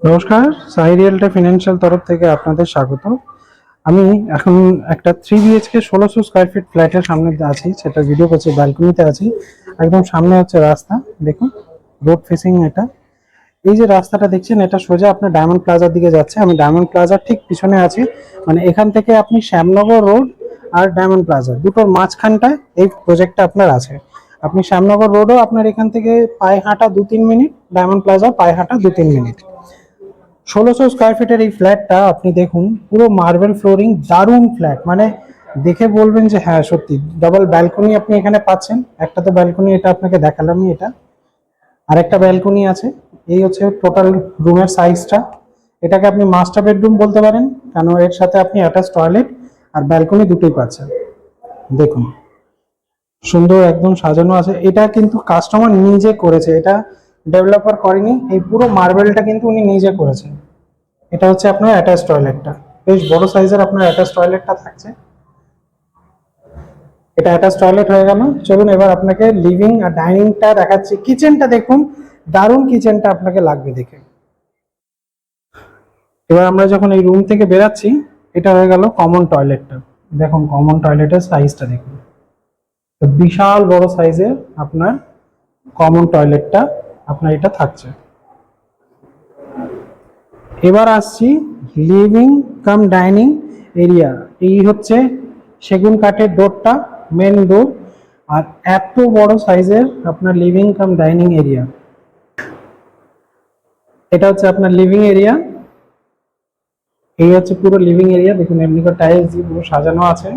নমস্কার, সাই রিয়েলটা ফিনান্সিয়াল তরফ থেকে আপনাদের স্বাগত। আমি এখন একটা 3 BHK 1600 স্কোয়ার ফিট ফ্ল্যাটের সামনে আছি, সেটা ভিডিও করছি। ব্যালকনিতে আছি, একদম সামনে হচ্ছে রাস্তা। দেখুন, রোড ফেসিং এটা। এই যে রাস্তাটা দেখছেন, এটা সোজা আপনার ডায়মন্ড প্লাজার দিকে যাচ্ছে। আমি ডায়মন্ড প্লাজার ঠিক পিছনে আছি। মানে এখান থেকে আপনি শ্যামনগর রোড আর ডায়মন্ড প্লাজা দুটোর মাঝখানটায় এই প্রজেক্টটা আপনার আছে। আপনি শ্যামনগর রোডও আপনার এখান থেকে পায়ে হাঁটা 2-3 মিনিট, ডায়মন্ড প্লাজা পায়ে হাঁটা 2-3 মিনিট। 1600 স্কোয়ার ফিটের এই ফ্ল্যাটটা আপনি দেখুন, পুরো মার্বেল ফ্লোরিং, দারুণ ফ্ল্যাট। মানে দেখে বলবেন যে হ্যাঁ সত্যি। ডাবল ব্যালকনি আপনি এখানে পাচ্ছেন। একটা তো ব্যালকনি, এটা আপনাকে দেখালামই। এটা আরেকটা ব্যালকনি আছে। এই হচ্ছে টোটাল রুমের সাইজটা। এটাকে আপনি মাস্টার বেডরুম বলতে পারেন, কেন এর সাথে আপনি অ্যাটাচ টয়লেট আর ব্যালকনি দুটোই পাচ্ছেন। দেখুন, সুন্দর একদম সাজানো আছে। এটা কিন্তু কাস্টমার নিজে করেছে, এটা ডেভেলপার করেনি। এই পুরো মার্বেলটা কিন্তু উনি নিজে করেছেন। এটা হচ্ছে আপনার অ্যাটাচ টয়লেটটা, বেশ বড় সাইজের আপনার অ্যাটাচ টয়লেটটা থাকছে। এটা অ্যাটাচ টয়লেট হয়ে গেল। চলুন এবার আপনাকে লিভিং আর ডাইনিংটা দেখাচ্ছি। কিচেনটা দেখুন, দারুণ কিচেনটা আপনাকে লাগবে দেখে। এবার আমরা যখন এই রুম থেকে বেরাচ্ছি, এটা হয়ে গেল কমন টয়লেটটা। দেখুন কমন টয়লেটের সাইজটা দেখুন, তো বিশাল বড় সাইজের আপনার কমন টয়লেটটা আপনার এটা থাকছে। এবার আসছি লিভিং কাম ডাইনিং এরিয়া। এই হচ্ছে সেগুন কাঠের ডোরটা, মেন ডোর। আর এত বড় সাইজের আপনার লিভিং কাম ডাইনিং এরিয়া। এটা হচ্ছে আপনার লিভিং এরিয়া। এই হচ্ছে পুরো লিভিং এরিয়া। দেখুন এমনি করে টাইলস দিয়ে পুরো সাজানো আছে।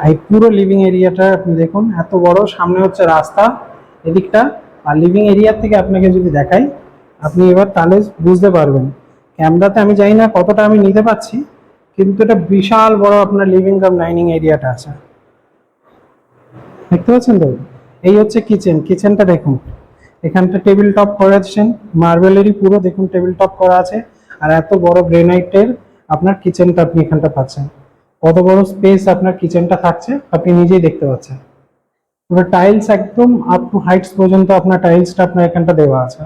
এই পুরো লিভিং এরিয়াটা আপনি দেখুন, এত বড়। সামনে হচ্ছে রাস্তা এদিকটা। আর লিভিং এরিয়া থেকে আপনাকে যদি দেখাই, আপনি এবার তাহলে বুঝতে পারবেন। ক্যামেরাতে আমি জানি না কতটা আমি নিতে পারছি, কিন্তু এটা বিশাল বড় আপনার লিভিং কাম ডাইনিং এরিয়াটা আছে। দেখতে পাচ্ছেন তো? এই হচ্ছে কিচেন। কিচেনটা দেখুন, এখানটা টেবিল টপ করেছেন, মার্বেলেরই পুরো দেখুন টেবিল টপ করা আছে। আর এত বড় গ্রেনাইটের আপনার কিচেনটা আপনি এখানটা পাচ্ছেন। কত বড় স্পেস আপনার কিচেনটা থাকছে আপনি নিজেই দেখতে পাচ্ছেন। পুরো টাইলস একদম আপ টু হাইটস পর্যন্ত আপনার টাইলসটা আপনার এখানটা দেওয়া আছে।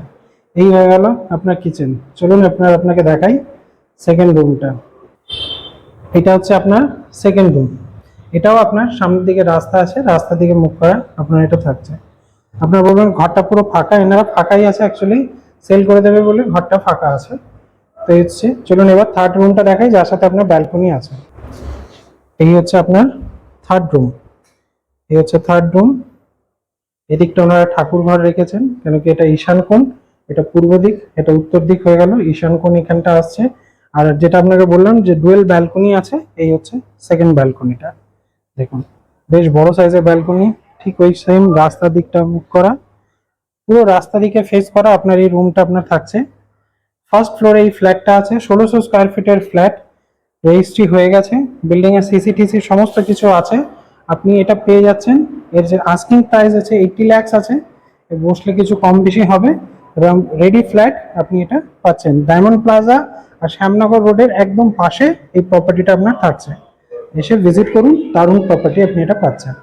এই হয়ে গেল আপনার কিচেন। চলুন আপনাকে দেখাই সেকেন্ড রুমটা। এটা হচ্ছে আপনার সেকেন্ড রুম। এটাও আপনার সামনের দিকে রাস্তা আছে, রাস্তা দিকে মুখ করা আপনার এটা থাকছে। আপনার বলবেন ঘরটা পুরো ফাঁকা, এনারা ফাঁকাই আছে, অ্যাকচুয়ালি সেল করে দেবে বলে ঘরটা ফাঁকা আছে। তো হচ্ছে চলুন এবার থার্ড রুমটা দেখাই, যার সাথে আপনার ব্যালকনি আছে। এই হচ্ছে আপনার থার্ড রুম। এই হচ্ছে থার্ড রুম। এদিকটা ওনারা ঠাকুর ঘর রেখেছেন, কেন কি এটা ঈশান কোণ। এটা পূর্ব দিক, এটা উত্তর দিক হয়ে গেল। ঈশান কোণ এখানটা আসছে। আর যেটা আপনাকে বললাম যে ডুয়েল ব্যালকনি আছে, এই হচ্ছে সেকেন্ড ব্যালকনিটা। দেখুন বেশ বড় সাইজের ব্যালকনি, ঠিক ওই সেম রাস্তার দিকটা মুখ করা, পুরো রাস্তা দিকে ফেস করা আপনার এই রুমটা আপনার থাকছে। ফার্স্ট ফ্লোরে এই ফ্ল্যাটটা আছে। 1600 স্কোয়ার ফিটের ফ্ল্যাট, রেজিস্ট্রি হয়ে গেছে, বিল্ডিং এর সিসিটিসি সমস্ত কিছু আছে। আপনি এটা পেয়ে যাচ্ছেন। এর যে আস্কিং প্রাইস আছে 80 লাখ আছে, বসলে কিছু কম বেশি হবে। এবং রেডি ফ্ল্যাট আপনি এটা পাচ্ছেন ডায়মন্ড প্লাজা আর শ্যামনগর রোডের একদম পাশে এই প্রপার্টিটা আপনার থাকছে। এসে ভিজিট করুন, দারুণ প্রপার্টি আপনি এটা পাচ্ছেন।